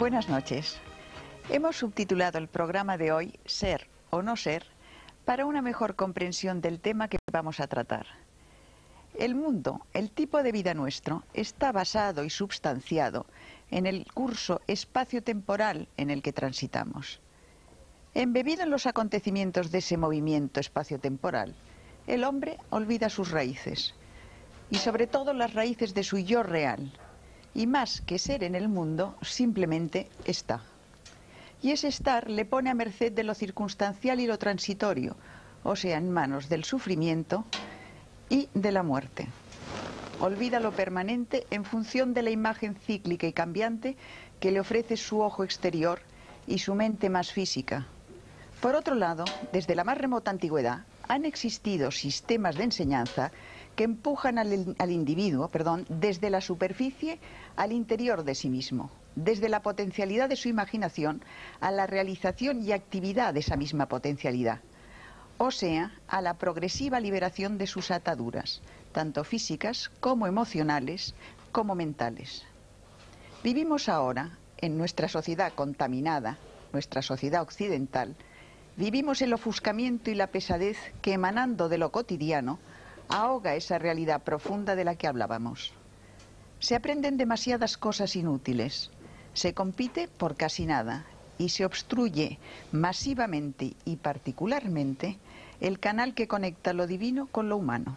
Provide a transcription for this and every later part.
Buenas noches. Hemos subtitulado el programa de hoy Ser o no ser para una mejor comprensión del tema que vamos a tratar. El mundo, el tipo de vida nuestro, está basado y substanciado en el curso espacio-temporal en el que transitamos. Embebido en los acontecimientos de ese movimiento espacio-temporal, el hombre olvida sus raíces, y sobre todo las raíces de su yo real, y más que ser en el mundo, simplemente está. Y ese estar le pone a merced de lo circunstancial y lo transitorio, o sea, en manos del sufrimiento y de la muerte. Olvida lo permanente en función de la imagen cíclica y cambiante que le ofrece su ojo exterior y su mente más física. Por otro lado, desde la más remota antigüedad, han existido sistemas de enseñanza que empujan al individuo, desde la superficie al interior de sí mismo, desde la potencialidad de su imaginación a la realización y actividad de esa misma potencialidad, o sea, a la progresiva liberación de sus ataduras, tanto físicas como emocionales, como mentales. Vivimos ahora, en nuestra sociedad contaminada, nuestra sociedad occidental, vivimos el ofuscamiento y la pesadez que, emanando de lo cotidiano, ahoga esa realidad profunda de la que hablábamos. Se aprenden demasiadas cosas inútiles, se compite por casi nada y se obstruye masivamente y particularmente el canal que conecta lo divino con lo humano.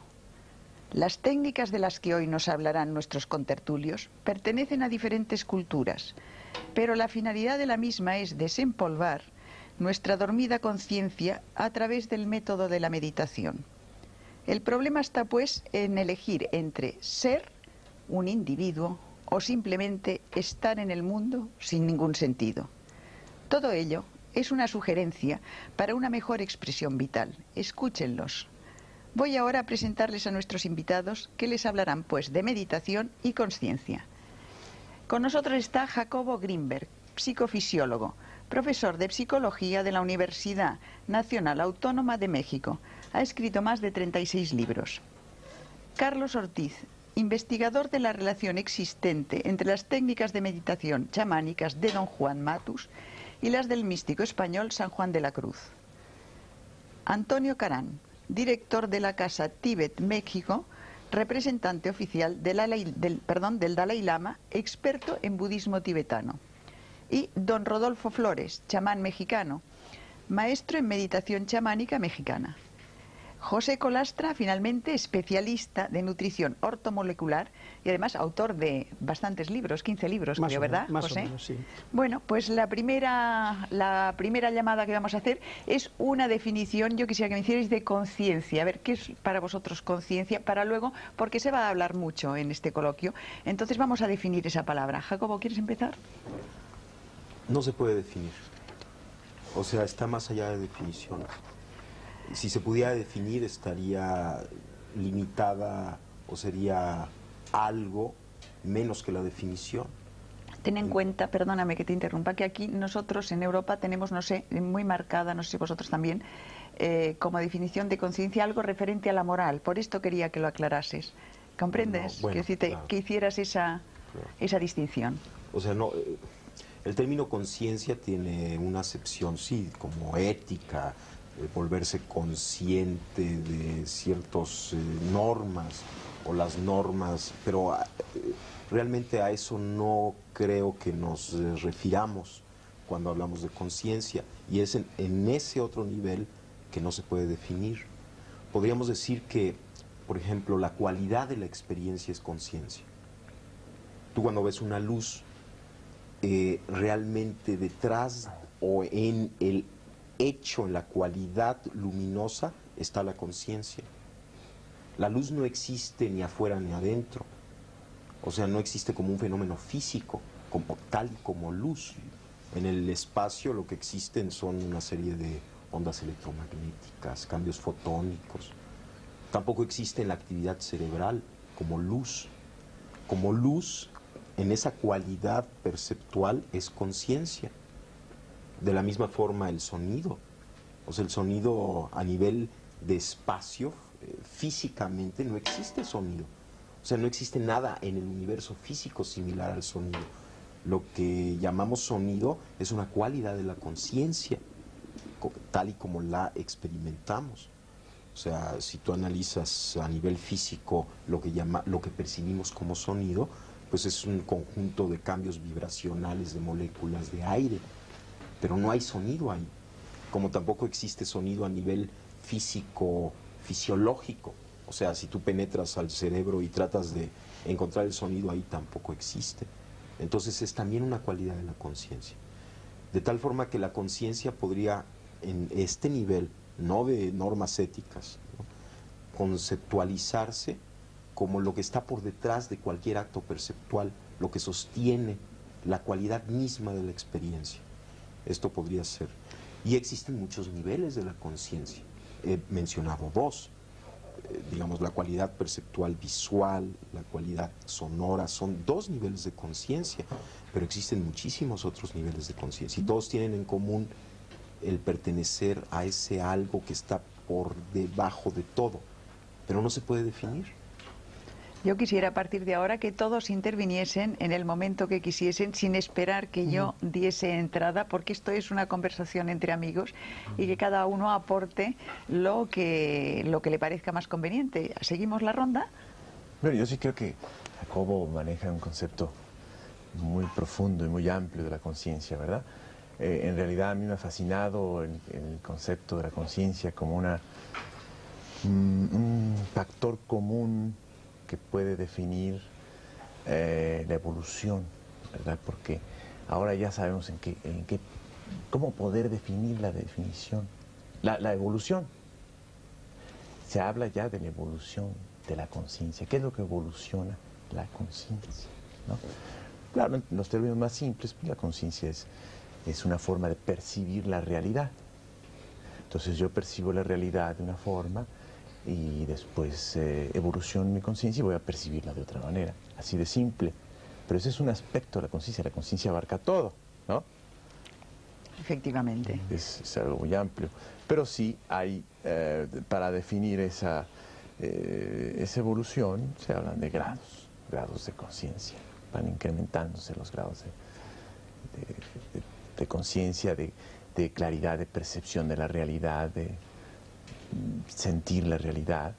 Las técnicas de las que hoy nos hablarán nuestros contertulios pertenecen a diferentes culturas, pero la finalidad de la misma es desempolvar nuestra dormida conciencia a través del método de la meditación. El problema está, pues, en elegir entre ser un individuo o simplemente estar en el mundo sin ningún sentido. Todo ello es una sugerencia para una mejor expresión vital. Escúchenlos. Voy ahora a presentarles a nuestros invitados que les hablarán, pues, de meditación y conciencia. Con nosotros está Jacobo Grinberg, psicofisiólogo, profesor de Psicología de la Universidad Nacional Autónoma de México. Ha escrito más de 36 libros. Carlos Ortiz, investigador de la relación existente entre las técnicas de meditación chamánicas de Don Juan Matus y las del místico español San Juan de la Cruz. Antonio Carán, director de la Casa Tíbet México, representante oficial del Dalai Lama, experto en budismo tibetano. Y don Rodolfo Flores, chamán mexicano, maestro en meditación chamánica mexicana. José Colastra, finalmente, especialista de nutrición ortomolecular y además autor de bastantes libros, 15 libros, creo, ¿verdad, José? Más o menos, sí. Bueno, pues la primera llamada que vamos a hacer es una definición, yo quisiera que me hicierais, de conciencia. A ver, ¿qué es para vosotros conciencia? Para luego, porque se va a hablar mucho en este coloquio, entonces vamos a definir esa palabra. Jacobo, ¿quieres empezar? No se puede definir. O sea, está más allá de definiciones. Si se pudiera definir, estaría limitada o sería algo menos que la definición. Ten en cuenta, perdóname que te interrumpa, que aquí nosotros en Europa tenemos, no sé, muy marcada, no sé si vosotros también, como definición de conciencia algo referente a la moral. Por esto quería que lo aclarases. ¿Comprendes? No, bueno, Quiero decirte, claro. que hicieras esa distinción. O sea, no, el término conciencia tiene una acepción, sí, como ética, volverse consciente de ciertas normas o las normas, pero realmente a eso no creo que nos refiramos cuando hablamos de conciencia, y es en ese otro nivel que no se puede definir. Podríamos decir que, por ejemplo, la cualidad de la experiencia es conciencia. Tú cuando ves una luz, realmente detrás o en el hecho, en la cualidad luminosa, está la conciencia. La luz no existe ni afuera ni adentro. O sea, no existe como un fenómeno físico, como tal y como luz. En el espacio lo que existen son una serie de ondas electromagnéticas, cambios fotónicos. Tampoco existe en la actividad cerebral como luz. Como luz, en esa cualidad perceptual, es conciencia. De la misma forma el sonido. O sea, el sonido a nivel de espacio, físicamente no existe sonido. O sea, no existe nada en el universo físico similar al sonido. Lo que llamamos sonido es una cualidad de la conciencia, tal y como la experimentamos. O sea, si tú analizas a nivel físico lo que percibimos como sonido, pues es un conjunto de cambios vibracionales de moléculas de aire, pero no hay sonido ahí, como tampoco existe sonido a nivel físico, fisiológico. O sea, si tú penetras al cerebro y tratas de encontrar el sonido ahí, tampoco existe. Entonces es también una cualidad de la conciencia. De tal forma que la conciencia podría, en este nivel, no de normas éticas, ¿no?, conceptualizarse como lo que está por detrás de cualquier acto perceptual, lo que sostiene la cualidad misma de la experiencia. Esto podría ser. Y existen muchos niveles de la conciencia. He mencionado dos. Digamos, la cualidad perceptual visual, la cualidad sonora, son dos niveles de conciencia, pero existen muchísimos otros niveles de conciencia y todos tienen en común el pertenecer a ese algo que está por debajo de todo, pero no se puede definir. Yo quisiera a partir de ahora que todos interviniesen en el momento que quisiesen sin esperar que yo diese entrada, porque esto es una conversación entre amigos y que cada uno aporte lo que le parezca más conveniente. ¿Seguimos la ronda? Bueno, yo sí creo que Jacobo maneja un concepto muy profundo y muy amplio de la conciencia, ¿verdad? En realidad a mí me ha fascinado el concepto de la conciencia como un factor común que puede definir la evolución, ¿verdad? Porque ahora ya sabemos cómo poder definir la definición, la evolución. Se habla ya de la evolución de la conciencia. ¿Qué es lo que evoluciona la conciencia, ¿no? Claro, en los términos más simples, pues la conciencia es una forma de percibir la realidad. Entonces yo percibo la realidad de una forma y después evoluciono mi conciencia y voy a percibirla de otra manera, así de simple. Pero ese es un aspecto de la conciencia abarca todo, ¿no? Efectivamente. Es algo muy amplio. Pero sí hay, para definir esa evolución, se hablan de grados de conciencia. Van incrementándose los grados de conciencia, de claridad, de percepción de la realidad, de sentir la realidad,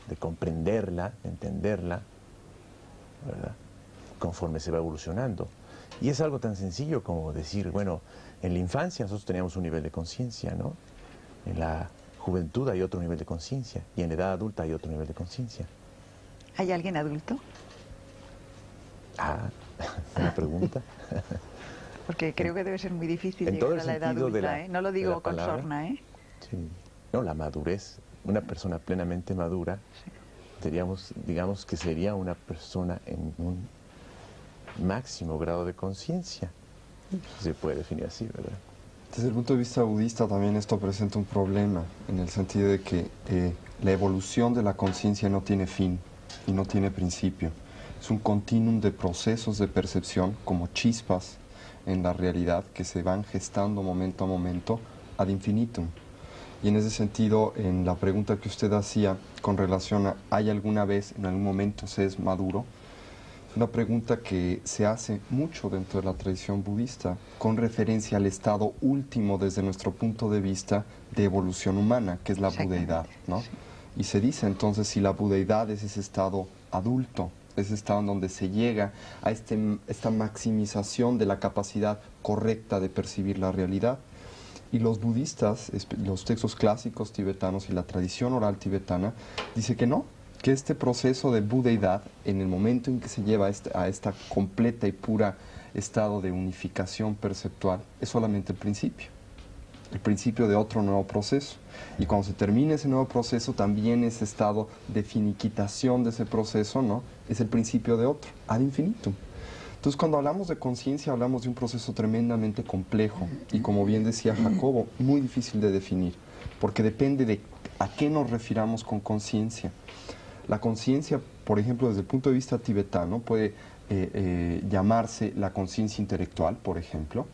de comprenderla, de entenderla, ¿verdad?, conforme se va evolucionando. Y es algo tan sencillo como decir, bueno, en la infancia nosotros teníamos un nivel de conciencia, ¿no? En la juventud hay otro nivel de conciencia y en la edad adulta hay otro nivel de conciencia. ¿Hay alguien adulto? Ah, una pregunta. Porque creo que debe ser muy difícil En todo llegar a el la edad sentido de adulta, la- No lo de digo la con palabra. sorna, ¿eh? Sí. No, la madurez. Una persona plenamente madura, digamos que sería una persona en un máximo grado de conciencia. Se puede definir así, ¿verdad? Desde el punto de vista budista también esto presenta un problema, en el sentido de que la evolución de la conciencia no tiene fin y no tiene principio. Es un continuum de procesos de percepción, como chispas en la realidad, que se van gestando momento a momento ad infinitum. Y en ese sentido, en la pregunta que usted hacía con relación a ¿hay alguna vez, en algún momento se es maduro?, es una pregunta que se hace mucho dentro de la tradición budista con referencia al estado último desde nuestro punto de vista de evolución humana, que es la budeidad, ¿no? Sí. Y se dice entonces si la budeidad es ese estado adulto, ese estado en donde se llega a esta maximización de la capacidad correcta de percibir la realidad. Y los budistas, los textos clásicos tibetanos y la tradición oral tibetana, dice que no, que este proceso de budeidad, en el momento en que se lleva a esta completa y pura estado de unificación perceptual, es solamente el principio de otro nuevo proceso. Y cuando se termine ese nuevo proceso, también ese estado de finiquitación de ese proceso, ¿no?, es el principio de otro, ad infinitum. Entonces, cuando hablamos de conciencia, hablamos de un proceso tremendamente complejo y, como bien decía Jacobo, muy difícil de definir, porque depende de a qué nos refiramos con conciencia. La conciencia, por ejemplo, desde el punto de vista tibetano, puede llamarse la conciencia intelectual, por ejemplo,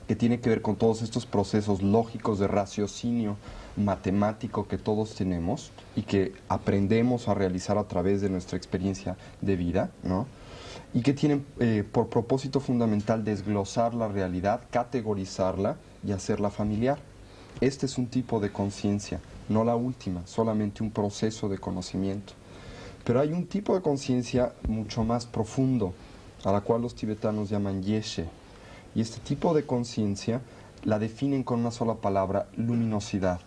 que tiene que ver con todos estos procesos lógicos de raciocinio matemático que todos tenemos y que aprendemos a realizar a través de nuestra experiencia de vida, ¿no? y que tienen por propósito fundamental desglosar la realidad, categorizarla y hacerla familiar. Este es un tipo de conciencia, no la última, solamente un proceso de conocimiento. Pero hay un tipo de conciencia mucho más profundo, a la cual los tibetanos llaman yeshe. Y este tipo de conciencia la definen con una sola palabra: luminosidad.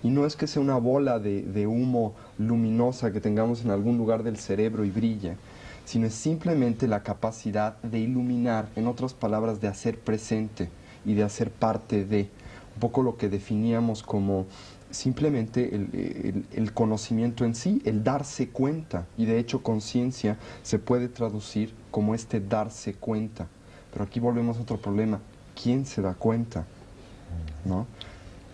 Y no es que sea una bola de humo luminosa que tengamos en algún lugar del cerebro y brille, sino es simplemente la capacidad de iluminar, en otras palabras, de hacer presente y de hacer parte de, un poco lo que definíamos como simplemente el conocimiento en sí, el darse cuenta. Y de hecho conciencia se puede traducir como este darse cuenta. Pero aquí volvemos a otro problema: ¿quién se da cuenta? ¿No?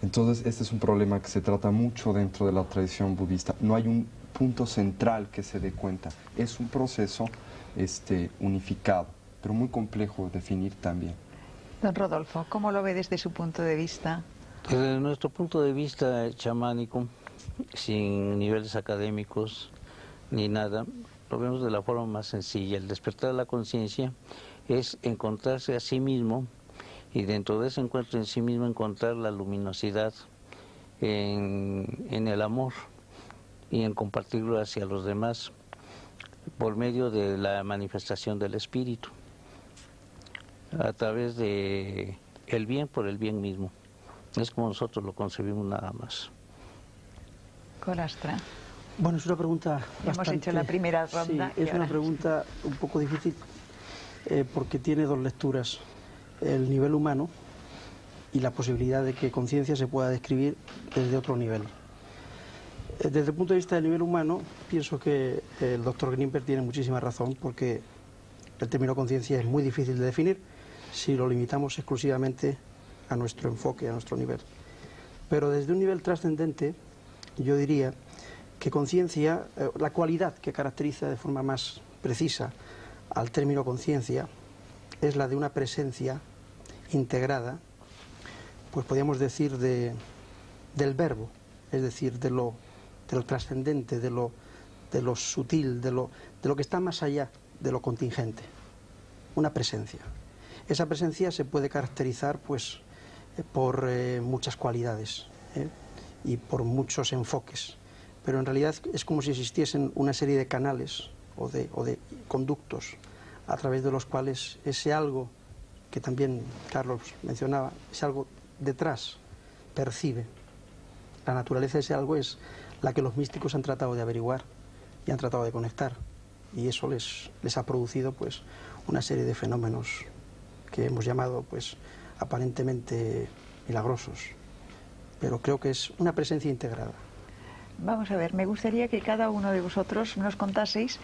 Entonces este es un problema que se trata mucho dentro de la tradición budista. No hay un punto central que se dé cuenta. Es un proceso unificado, pero muy complejo de definir también. Don Rodolfo, ¿cómo lo ve desde su punto de vista? Desde nuestro punto de vista chamánico, sin niveles académicos ni nada, lo vemos de la forma más sencilla. El despertar de la conciencia es encontrarse a sí mismo, y dentro de ese encuentro en sí mismo encontrar la luminosidad en el amor y en compartirlo hacia los demás por medio de la manifestación del espíritu, a través de el bien por el bien mismo. Es como nosotros lo concebimos, nada más. Colastra. Bueno, es una pregunta Hemos hecho la primera ronda. Sí, es una pregunta un poco difícil porque tiene dos lecturas: el nivel humano y la posibilidad de que conciencia se pueda describir desde otro nivel. Desde el punto de vista del nivel humano, pienso que el doctor Grimper tiene muchísima razón, porque el término conciencia es muy difícil de definir si lo limitamos exclusivamente a nuestro enfoque, a nuestro nivel. Pero desde un nivel trascendente, yo diría que conciencia, la cualidad que caracteriza de forma más precisa al término conciencia, es la de una presencia integrada, pues podríamos decir del verbo, es decir, de lo trascendente, de lo sutil, de lo que está más allá de lo contingente. Una presencia. Esa presencia se puede caracterizar pues por muchas cualidades y por muchos enfoques, pero en realidad es como si existiesen una serie de canales o de conductos a través de los cuales ese algo que también Carlos mencionaba, ese algo detrás percibe. La naturaleza de ese algo es la que los místicos han tratado de averiguar y han tratado de conectar, y eso les ha producido pues una serie de fenómenos que hemos llamado pues aparentemente milagrosos, pero creo que es una presencia integrada. Vamos a ver, me gustaría que cada uno de vosotros nos contaseis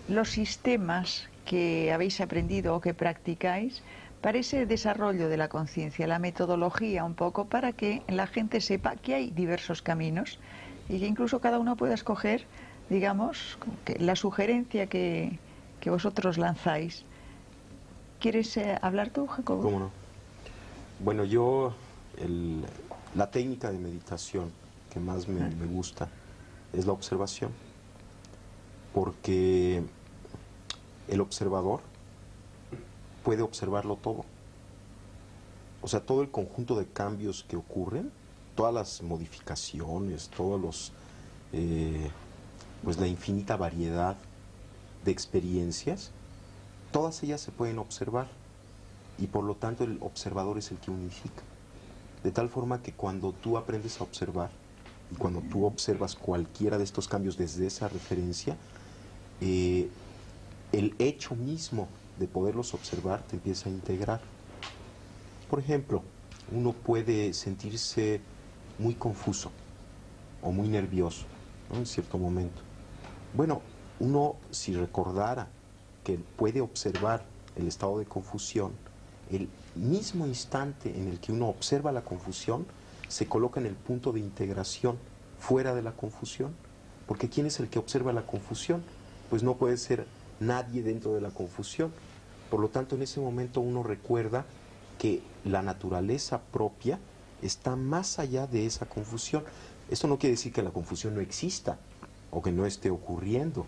los sistemas que habéis aprendido o que practicáis para ese desarrollo de la conciencia, la metodología un poco, para que la gente sepa que hay diversos caminos y que incluso cada uno pueda escoger, digamos, que la sugerencia que vosotros lanzáis. ¿Quieres hablar tú, Jacobo? ¿Cómo no? Bueno, yo la técnica de meditación que más me gusta es la observación, porque el observador puede observarlo todo. O sea, todo el conjunto de cambios que ocurren, todas las modificaciones, todos los pues la infinita variedad de experiencias, todas ellas se pueden observar, y por lo tanto el observador es el que unifica. De tal forma que cuando tú aprendes a observar y cuando tú observas cualquiera de estos cambios desde esa referencia, el hecho mismo de poderlos observar te empieza a integrar. Por ejemplo, uno puede sentirse muy confuso o muy nervioso, ¿no?, en cierto momento. Bueno, uno, si recordara que puede observar el estado de confusión, el mismo instante en el que uno observa la confusión, se coloca en el punto de integración fuera de la confusión. Porque ¿quién es el que observa la confusión? Pues no puede ser nadie dentro de la confusión. Por lo tanto, en ese momento uno recuerda que la naturaleza propia está más allá de esa confusión. Esto no quiere decir que la confusión no exista o que no esté ocurriendo,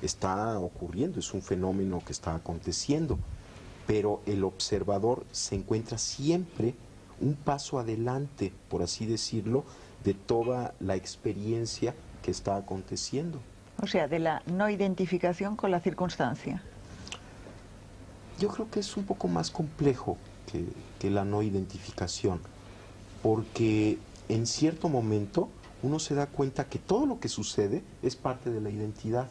está ocurriendo, es un fenómeno que está aconteciendo, pero el observador se encuentra siempre un paso adelante, por así decirlo, de toda la experiencia que está aconteciendo. O sea, de la no identificación con la circunstancia. Yo creo que es un poco más complejo que la no identificación, porque en cierto momento uno se da cuenta que todo lo que sucede es parte de la identidad.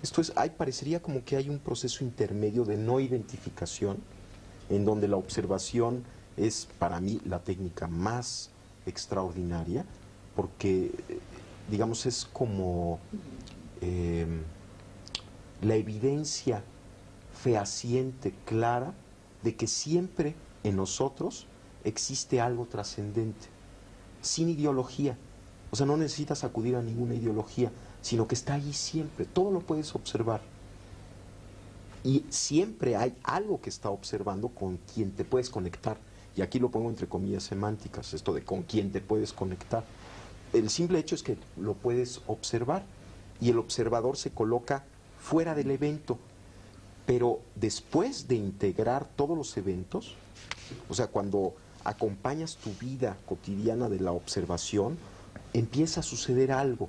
Esto es, parecería como que hay un proceso intermedio de no identificación, en donde la observación es para mí la técnica más extraordinaria, porque, digamos, es como la evidencia fehaciente, clara, de que siempre en nosotros existe algo trascendente, sin ideología. O sea, no necesitas acudir a ninguna ideología, sino que está allí siempre, todo lo puedes observar. Y siempre hay algo que está observando con quien te puedes conectar. Y aquí lo pongo entre comillas semánticas, esto de con quien te puedes conectar. El simple hecho es que lo puedes observar y el observador se coloca fuera del evento. Pero después de integrar todos los eventos, o sea, cuando acompañas tu vida cotidiana de la observación, empieza a suceder algo,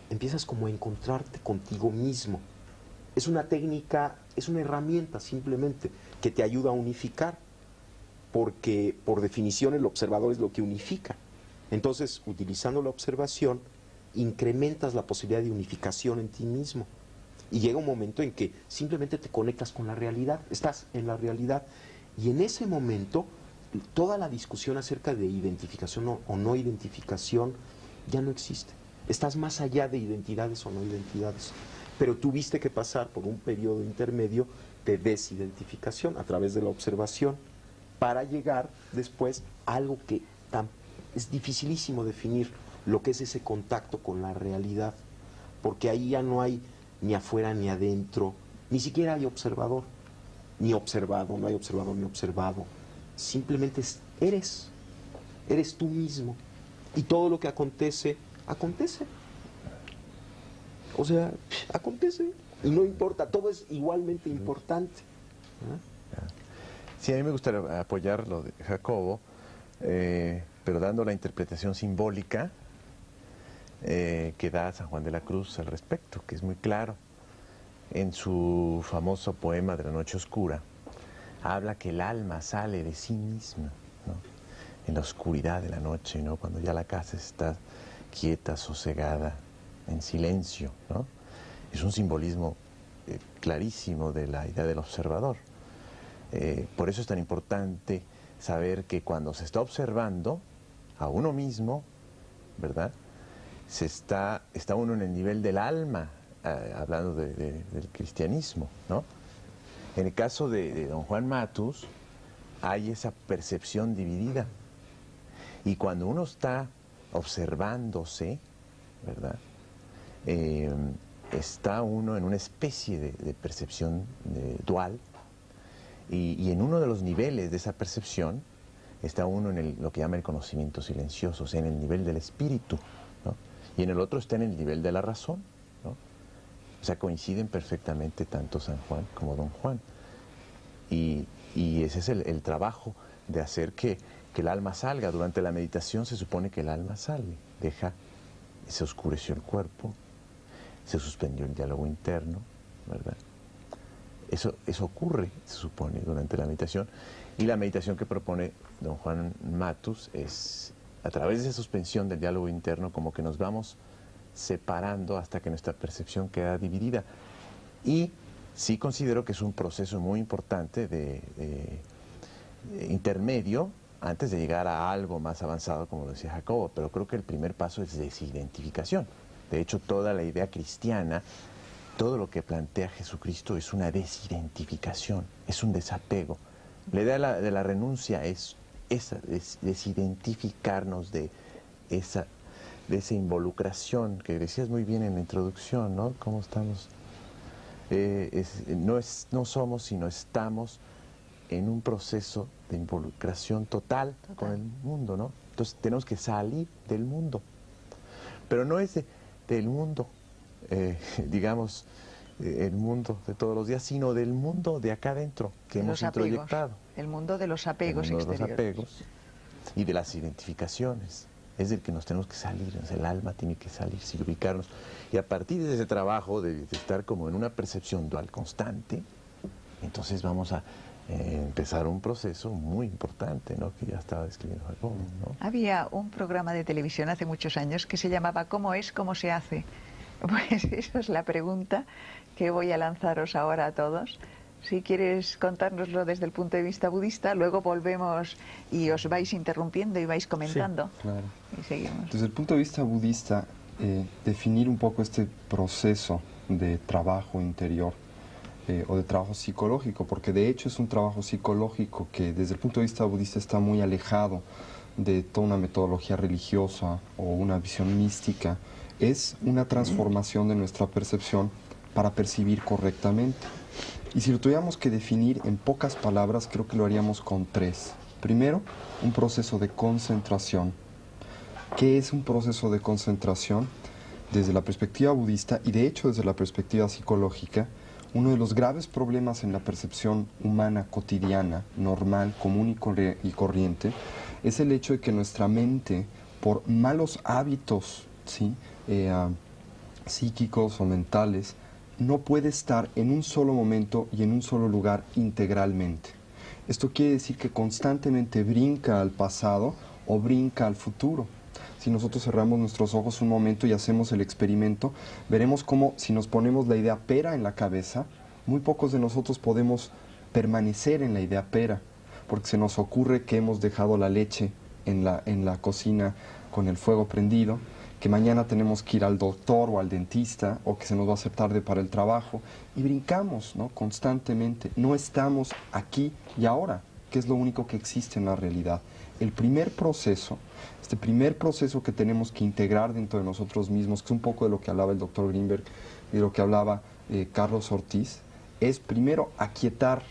empiezas como a encontrarte contigo mismo. Es una técnica, es una herramienta simplemente que te ayuda a unificar, porque por definición el observador es lo que unifica. Entonces, utilizando la observación, incrementas la posibilidad de unificación en ti mismo. Y llega un momento en que simplemente te conectas con la realidad, estás en la realidad. Y en ese momento, toda la discusión acerca de identificación o no identificación ya no existe. Estás más allá de identidades o no identidades. Pero tuviste que pasar por un periodo intermedio de desidentificación a través de la observación para llegar después a algo que es dificilísimo definir, lo que es ese contacto con la realidad. Porque ahí ya no hay ni afuera ni adentro, ni siquiera hay observador, ni observado, no hay observador ni observado. Simplemente eres tú mismo. Y todo lo que acontece, acontece. O sea, acontece. Y no importa, todo es igualmente importante. Sí, a mí me gustaría apoyar lo de Jacobo, pero dando la interpretación simbólica que da San Juan de la Cruz al respecto, que es muy claro. En su famoso poema de la Noche Oscura, habla que el alma sale de sí misma, ¿no? En la oscuridad de la noche, ¿no? Cuando ya la casa está quieta, sosegada, en silencio, ¿no? Es un simbolismo clarísimo de la idea del observador. Por eso es tan importante saber que cuando se está observando a uno mismo, ¿verdad? Está uno en el nivel del alma, hablando del cristianismo, ¿no? En el caso de don Juan Matus, hay esa percepción dividida. Y cuando uno está observándose, ¿verdad? Está uno en una especie de percepción dual, y en uno de los niveles de esa percepción está uno en lo que llama el conocimiento silencioso, o sea, en el nivel del espíritu, ¿no? Y en el otro está en el nivel de la razón, ¿no? O sea, coinciden perfectamente tanto San Juan como don Juan. Y ese es el trabajo de hacer que el alma salga. Durante la meditación se supone que el alma sale, se oscureció el cuerpo, se suspendió el diálogo interno, ¿verdad? Eso ocurre, se supone, durante la meditación. Y la meditación que propone don Juan Matus es, a través de esa suspensión del diálogo interno, como que nos vamos separando hasta que nuestra percepción queda dividida. Y sí considero que es un proceso muy importante de intermedio antes de llegar a algo más avanzado, como decía Jacobo, pero creo que el primer paso es desidentificación. De hecho, toda la idea cristiana, todo lo que plantea Jesucristo es una desidentificación, es un desapego. La idea de la renuncia es esa, desidentificarnos de esa involucración que decías muy bien en la introducción, ¿no? ¿Cómo estamos? No somos, sino estamos en un proceso de involucración total con el mundo, ¿no? Entonces tenemos que salir del mundo. Pero no es del mundo digamos, el mundo de todos los días, sino del mundo de acá adentro que hemos introyectado. El mundo de los apegos el mundo de los exteriores. apegos y de las identificaciones. Es del que nos tenemos que salir, el alma tiene que salirse y ubicarnos. Y a partir de ese trabajo de estar como en una percepción dual constante, entonces vamos a empezar un proceso muy importante, ¿no? Que ya estaba describiendo Jacobo, ¿no? Había un programa de televisión hace muchos años que se llamaba ¿Cómo es, cómo se hace? Pues esa es la pregunta que voy a lanzaros ahora a todos. Si quieres contárnoslo desde el punto de vista budista, luego volvemos y os vais interrumpiendo y vais comentando. Sí, claro. Y seguimos. Desde el punto de vista budista, definir un poco este proceso de trabajo interior o de trabajo psicológico, porque de hecho es un trabajo psicológico que desde el punto de vista budista está muy alejado de toda una metodología religiosa o una visión mística. Es una transformación de nuestra percepción para percibir correctamente. Y si lo tuviéramos que definir en pocas palabras, creo que lo haríamos con 3. Primero, un proceso de concentración. ¿Qué es un proceso de concentración? Desde la perspectiva budista y de hecho desde la perspectiva psicológica, uno de los graves problemas en la percepción humana cotidiana, normal, común y corriente, es el hecho de que nuestra mente, por malos hábitos, ¿sí? Psíquicos o mentales, no puede estar en un solo momento y en un solo lugar integralmente. Esto quiere decir que constantemente brinca al pasado o brinca al futuro. Si nosotros cerramos nuestros ojos un momento y hacemos el experimento, veremos cómo si nos ponemos la idea pera en la cabeza, muy pocos de nosotros podemos permanecer en la idea pera, porque se nos ocurre que hemos dejado la leche en la cocina con el fuego prendido, que mañana tenemos que ir al doctor o al dentista, o que se nos va a hacer tarde para el trabajo, y brincamos, ¿no? Constantemente. No estamos aquí y ahora, que es lo único que existe en la realidad. El primer proceso, este primer proceso que tenemos que integrar dentro de nosotros mismos, que es un poco de lo que hablaba el doctor Greenberg y de lo que hablaba Carlos Ortiz, es primero aquietar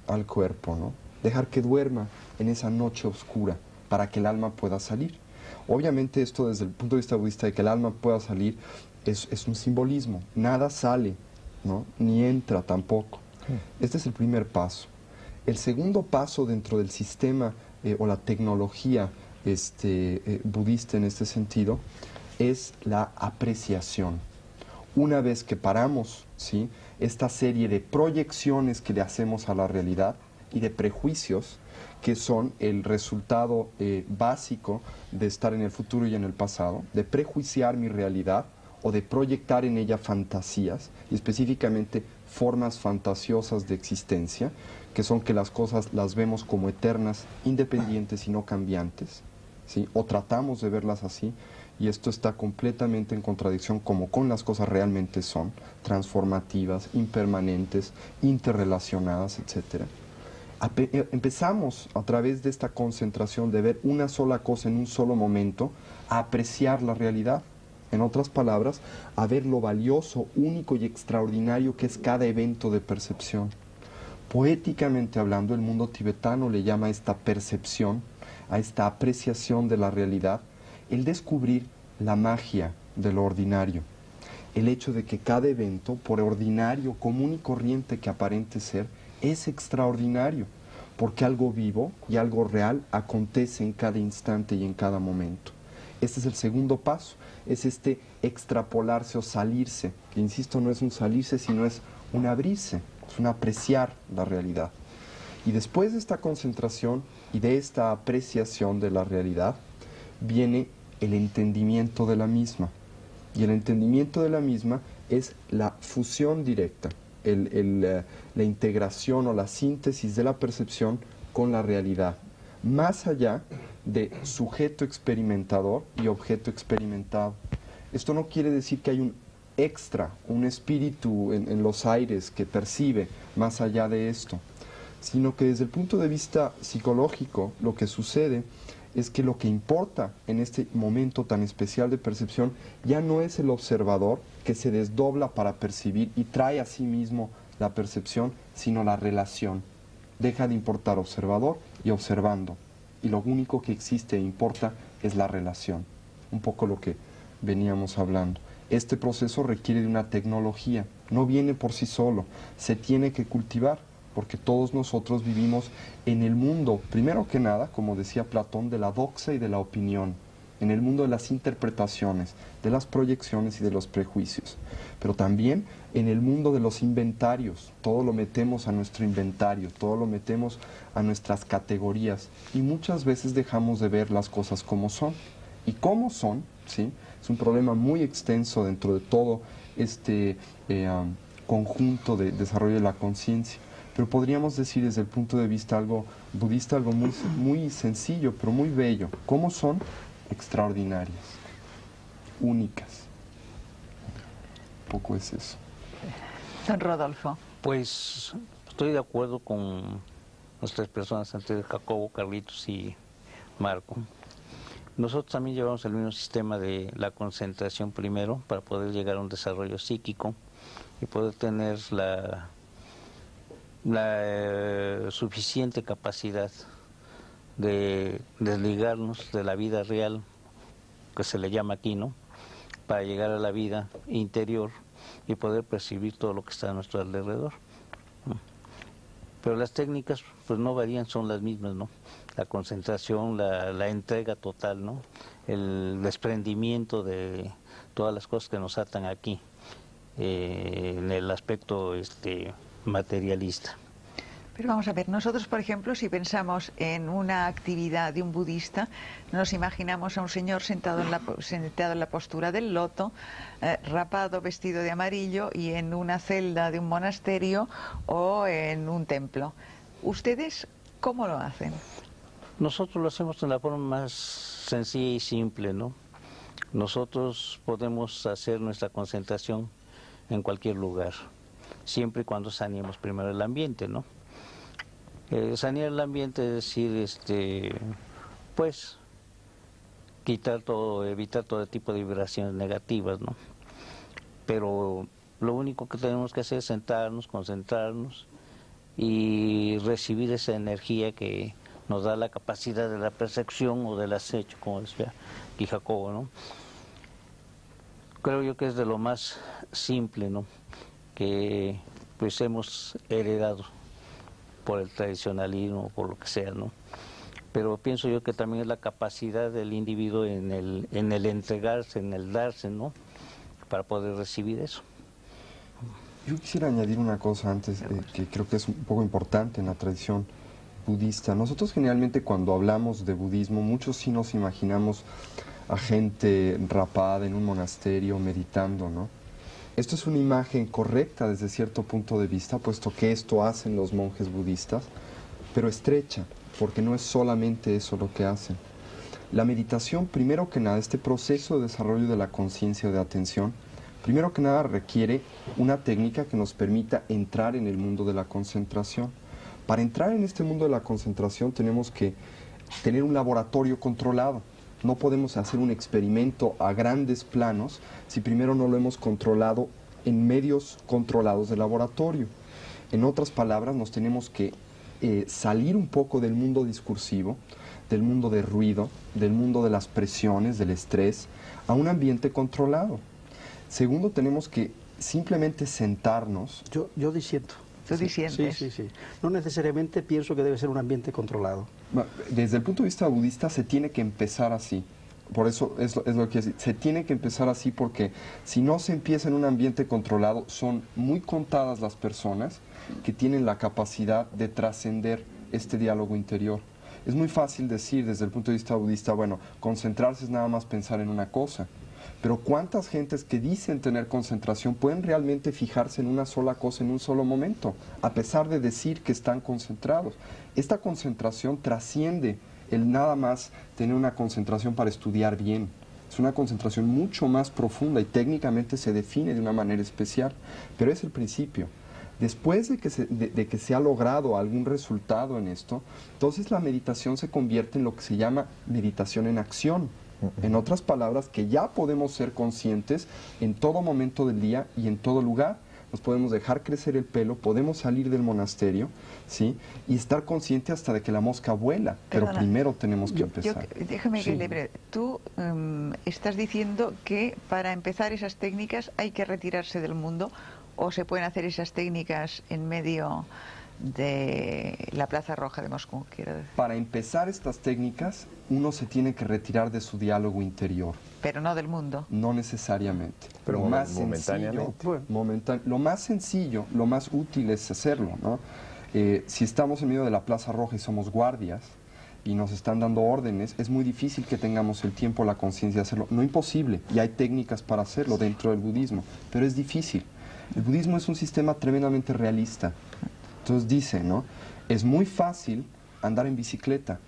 al cuerpo, ¿no? Dejar que duerma en esa noche oscura para que el alma pueda salir. Obviamente esto desde el punto de vista budista de que el alma pueda salir es un simbolismo. Nada sale, ¿no? Ni entra tampoco. Este es el primer paso. El segundo paso dentro del sistema o la tecnología budista en este sentido es la apreciación. Una vez que paramos, ¿sí?, esta serie de proyecciones que le hacemos a la realidad y de prejuicios que son el resultado básico de estar en el futuro y en el pasado, de prejuiciar mi realidad o de proyectar en ella fantasías, y específicamente formas fantasiosas de existencia, que son que las cosas las vemos como eternas, independientes y no cambiantes, ¿sí? O tratamos de verlas así, y esto está completamente en contradicción como con las cosas realmente son, transformativas, impermanentes, interrelacionadas, etcétera. Empezamos a través de esta concentración de ver una sola cosa en un solo momento a apreciar la realidad. En otras palabras, a ver lo valioso, único y extraordinario que es cada evento de percepción. Poéticamente hablando, el mundo tibetano le llama a esta percepción, a esta apreciación de la realidad, el descubrir la magia de lo ordinario. El hecho de que cada evento, por ordinario, común y corriente que aparente ser, es extraordinario, porque algo vivo y algo real acontece en cada instante y en cada momento. Este es el segundo paso, es este extrapolarse o salirse, que insisto no es un salirse, sino es un abrirse, es un apreciar la realidad. Y después de esta concentración y de esta apreciación de la realidad, viene el entendimiento de la misma. Y el entendimiento de la misma es la fusión directa, la integración o la síntesis de la percepción con la realidad, más allá de sujeto experimentador y objeto experimentado. Esto no quiere decir que hay un extra, un espíritu en los aires que percibe más allá de esto, sino que desde el punto de vista psicológico lo que sucede es que lo que importa en este momento tan especial de percepción ya no es el observador que se desdobla para percibir y trae a sí mismo la percepción, sino la relación. Deja de importar observador y observando, y lo único que existe e importa es la relación. Un poco lo que veníamos hablando. Este proceso requiere de una tecnología, no viene por sí solo, se tiene que cultivar, porque todos nosotros vivimos en el mundo, primero que nada, como decía Platón, de la doxa y de la opinión, en el mundo de las interpretaciones, de las proyecciones y de los prejuicios, pero también en el mundo de los inventarios. Todo lo metemos a nuestro inventario, todo lo metemos a nuestras categorías y muchas veces dejamos de ver las cosas como son. Y cómo son, ¿sí? Es un problema muy extenso dentro de todo este conjunto de desarrollo de la conciencia. Pero podríamos decir desde el punto de vista algo budista, algo muy, muy sencillo, pero muy bello. ¿Cómo son? Extraordinarias, únicas. Un poco es eso. Don Rodolfo. Pues estoy de acuerdo con las tres personas antes, Jacobo, Carlitos y Marco. Nosotros también llevamos el mismo sistema de la concentración primero para poder llegar a un desarrollo psíquico y poder tener la suficiente capacidad de desligarnos de la vida real, que se le llama aquí, ¿no?, para llegar a la vida interior y poder percibir todo lo que está a nuestro alrededor. Pero las técnicas pues no varían, son las mismas, ¿no? La concentración, la entrega total, ¿no? El desprendimiento de todas las cosas que nos atan aquí, en el aspecto materialista. Pero vamos a ver, nosotros, por ejemplo, si pensamos en una actividad de un budista, nos imaginamos a un señor sentado en la postura del loto, rapado, vestido de amarillo y en una celda de un monasterio o en un templo. ¿Ustedes cómo lo hacen? Nosotros lo hacemos de la forma más sencilla y simple, ¿no? Nosotros podemos hacer nuestra concentración en cualquier lugar, siempre y cuando saneemos primero el ambiente, ¿no? Sanear el ambiente es decir, pues, quitar todo, evitar todo tipo de vibraciones negativas, ¿no? Pero lo único que tenemos que hacer es sentarnos, concentrarnos y recibir esa energía que nos da la capacidad de la percepción o del acecho, como decía aquí Jacobo, ¿no? Creo yo que es de lo más simple, ¿no?, que pues hemos heredado por el tradicionalismo, por lo que sea, ¿no? Pero pienso yo que también es la capacidad del individuo en el entregarse, en el darse, ¿no?, para poder recibir eso. Yo quisiera añadir una cosa antes, que creo que es un poco importante en la tradición budista. Nosotros generalmente cuando hablamos de budismo, muchos sí nos imaginamos a gente rapada en un monasterio meditando, ¿no? Esto es una imagen correcta desde cierto punto de vista, puesto que esto hacen los monjes budistas, pero estrecha, porque no es solamente eso lo que hacen. La meditación, primero que nada, este proceso de desarrollo de la conciencia o de atención, primero que nada requiere una técnica que nos permita entrar en el mundo de la concentración. Para entrar en este mundo de la concentración tenemos que tener un laboratorio controlado. No podemos hacer un experimento a grandes planos si primero no lo hemos controlado en medios controlados de laboratorio. En otras palabras, nos tenemos que salir un poco del mundo discursivo, del mundo de ruido, del mundo de las presiones, del estrés, a un ambiente controlado. Segundo, tenemos que simplemente sentarnos. Yo disiento. ¿Tú disientes? Sí. No necesariamente pienso que debe ser un ambiente controlado. Desde el punto de vista budista se tiene que empezar así. Por eso es lo que se tiene que empezar así, porque si no se empieza en un ambiente controlado, son muy contadas las personas que tienen la capacidad de trascender este diálogo interior. Es muy fácil decir desde el punto de vista budista, bueno, concentrarse es nada más pensar en una cosa. Pero ¿cuántas gentes que dicen tener concentración pueden realmente fijarse en una sola cosa en un solo momento, a pesar de decir que están concentrados? Esta concentración trasciende el nada más tener una concentración para estudiar bien. Es una concentración mucho más profunda y técnicamente se define de una manera especial, pero es el principio. Después de que se ha logrado algún resultado en esto, entonces la meditación se convierte en lo que se llama meditación en acción. En otras palabras, que ya podemos ser conscientes en todo momento del día y en todo lugar, nos podemos dejar crecer el pelo, podemos salir del monasterio, ¿sí? Y estar consciente hasta de que la mosca vuela, pero Perdona, primero tenemos que empezar. Déjame Sí. que le tú estás diciendo que para empezar esas técnicas hay que retirarse del mundo, o se pueden hacer esas técnicas en medio de la Plaza Roja de Moscú, quiero decir. Para empezar estas técnicas, uno se tiene que retirar de su diálogo interior. Pero no del mundo. No necesariamente. Pero lo más momentáneamente. sencillo, lo más sencillo, lo más útil es hacerlo, ¿no? Si estamos en medio de la Plaza Roja y somos guardias y nos están dando órdenes, es muy difícil que tengamos el tiempo, la conciencia de hacerlo. No imposible, y hay técnicas para hacerlo dentro del budismo, pero es difícil. El budismo es un sistema tremendamente realista. Entonces dice, ¿no? Es muy fácil andar en bicicleta,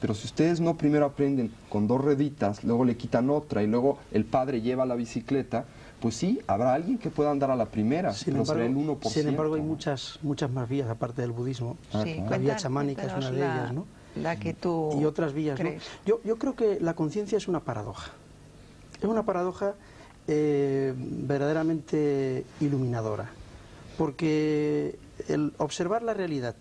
pero si ustedes no primero aprenden con 2 rueditas, luego le quitan otra y luego el padre lleva la bicicleta, pues sí, habrá alguien que pueda andar a la primera, pero será el 1%. Sin embargo, hay muchas más vías aparte del budismo. Ah, Sí, claro. La vía chamánica es una de ellas, ¿no? La que tú Y otras vías, ¿no? crees. Yo creo que la conciencia es una paradoja. Es una paradoja verdaderamente iluminadora, porque el observar la realidad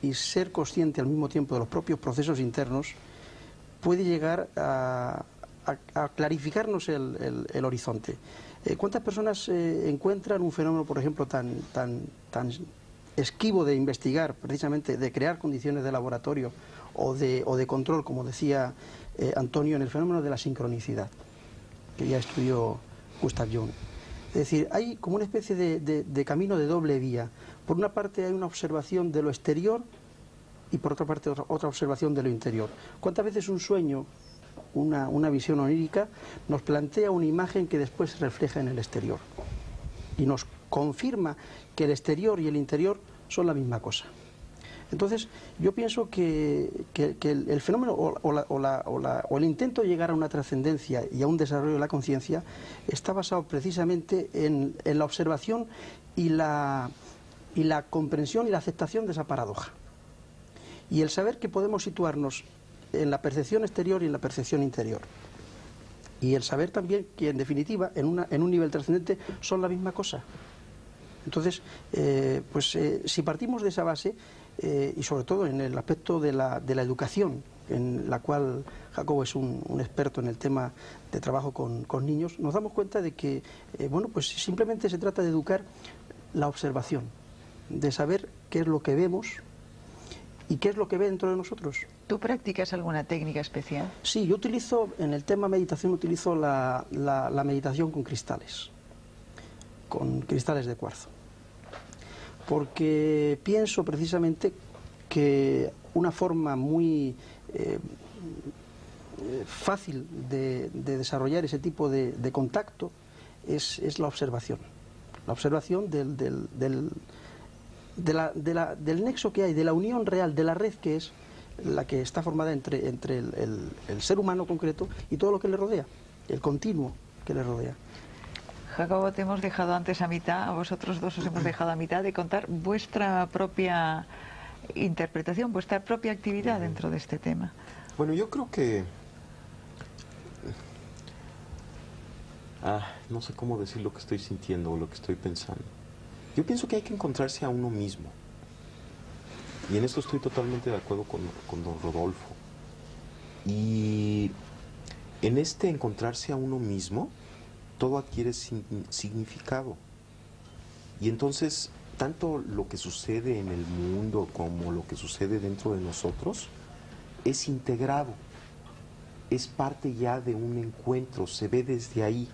y ser consciente al mismo tiempo de los propios procesos internos puede llegar a clarificarnos el horizonte. ¿Cuántas personas encuentran un fenómeno, por ejemplo, tan esquivo de investigar, precisamente de crear condiciones de laboratorio o de control, como decía Antonio, en el fenómeno de la sincronicidad, que ya estudió Gustav Jung? Es decir, hay como una especie de camino de doble vía. Por una parte hay una observación de lo exterior y por otra parte otra observación de lo interior. ¿Cuántas veces un sueño, una visión onírica, nos plantea una imagen que después se refleja en el exterior? Y nos confirma que el exterior y el interior son la misma cosa. Entonces, yo pienso que el fenómeno o el intento de llegar a una trascendencia y a un desarrollo de la conciencia está basado precisamente en la observación y la comprensión y la aceptación de esa paradoja. Y el saber que podemos situarnos en la percepción exterior y en la percepción interior. Y el saber también que, en definitiva, en un nivel trascendente son la misma cosa. Entonces, si partimos de esa base, y sobre todo en el aspecto de la educación, en la cual Jacobo es un experto en el tema de trabajo con niños, nos damos cuenta de que, pues simplemente se trata de educar la observación, de saber qué es lo que vemos y qué es lo que ve dentro de nosotros. ¿Tú practicas alguna técnica especial? Sí, yo utilizo, en el tema meditación, utilizo la meditación con cristales de cuarzo. Porque pienso precisamente que una forma muy fácil de desarrollar ese tipo de contacto es la observación. La observación del nexo que hay, de la unión real, de la red que es la que está formada entre el ser humano concreto y todo lo que le rodea, el continuo que le rodea. Jacobo, te hemos dejado antes a mitad, a vosotros dos os hemos dejado a mitad de contar vuestra propia interpretación, vuestra propia actividad dentro de este tema. Bueno, yo creo que... no sé cómo decir lo que estoy sintiendo o lo que estoy pensando. Yo pienso que hay que encontrarse a uno mismo. Y en esto estoy totalmente de acuerdo con don Rodolfo. Y en este encontrarse a uno mismo, todo adquiere significado. Y entonces, tanto lo que sucede en el mundo como lo que sucede dentro de nosotros es integrado, es parte ya de un encuentro, se ve desde ahí.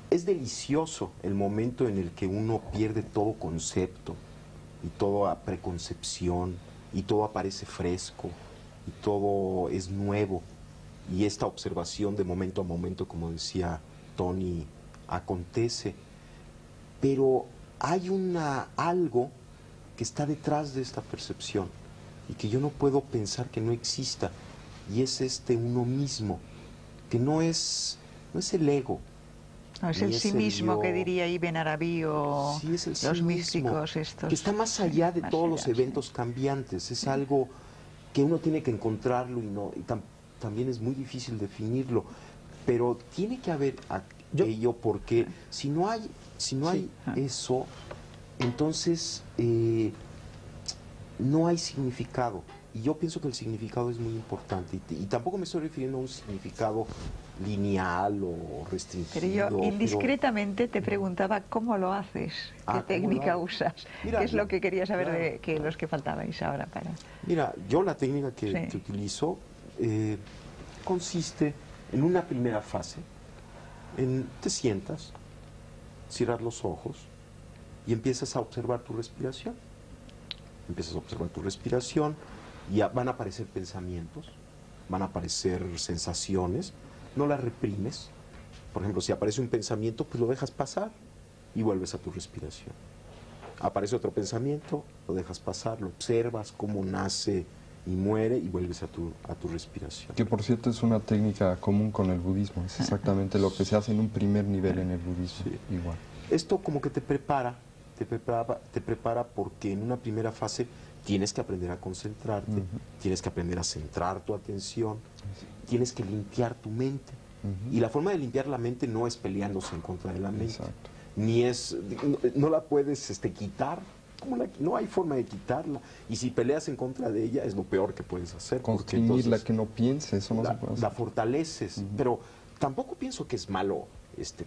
Es delicioso el momento en el que uno pierde todo concepto y toda preconcepción y todo aparece fresco y todo es nuevo. Y esta observación de momento a momento, como decía Tony, acontece. Pero hay algo que está detrás de esta percepción y que yo no puedo pensar que no exista. Y es uno mismo, que no es el ego. No, es el sí mismo que diría Ibn Arabi o sí, es el los sí místicos mismo, estos. que está más allá de más todos allá, los eventos cambiantes. Es algo que uno tiene que encontrarlo y también es muy difícil definirlo, pero tiene que haber ello, porque si no hay eso, entonces no hay significado. Y yo pienso que el significado es muy importante. Y tampoco me estoy refiriendo a un significado lineal o restringido. Pero yo indiscretamente te preguntaba cómo lo haces, qué técnica usas. Mira, ¿Qué es lo que quería saber claro, de que los que faltabais ahora para...? Mira, yo la técnica que utilizo consiste en una primera fase, te sientas, cierras los ojos y empiezas a observar tu respiración. Empiezas a observar tu respiración y van a aparecer pensamientos, van a aparecer sensaciones, no las reprimes. Por ejemplo, si aparece un pensamiento, pues lo dejas pasar y vuelves a tu respiración. Aparece otro pensamiento, lo dejas pasar, lo observas cómo nace y muere y vuelves a tu respiración. Que por cierto es una técnica común con el budismo, es exactamente lo que se hace en un primer nivel en el budismo. Sí. Igual. Esto como que te prepara porque en una primera fase tienes que aprender a concentrarte, tienes que aprender a centrar tu atención, tienes que limpiar tu mente. Y la forma de limpiar la mente no es peleándose en contra de la mente. Exacto. No la puedes quitar, no hay forma de quitarla. Y si peleas en contra de ella es lo peor que puedes hacer. Constreñirla, que no piense, eso no se puede hacer. La fortaleces, pero tampoco pienso que es malo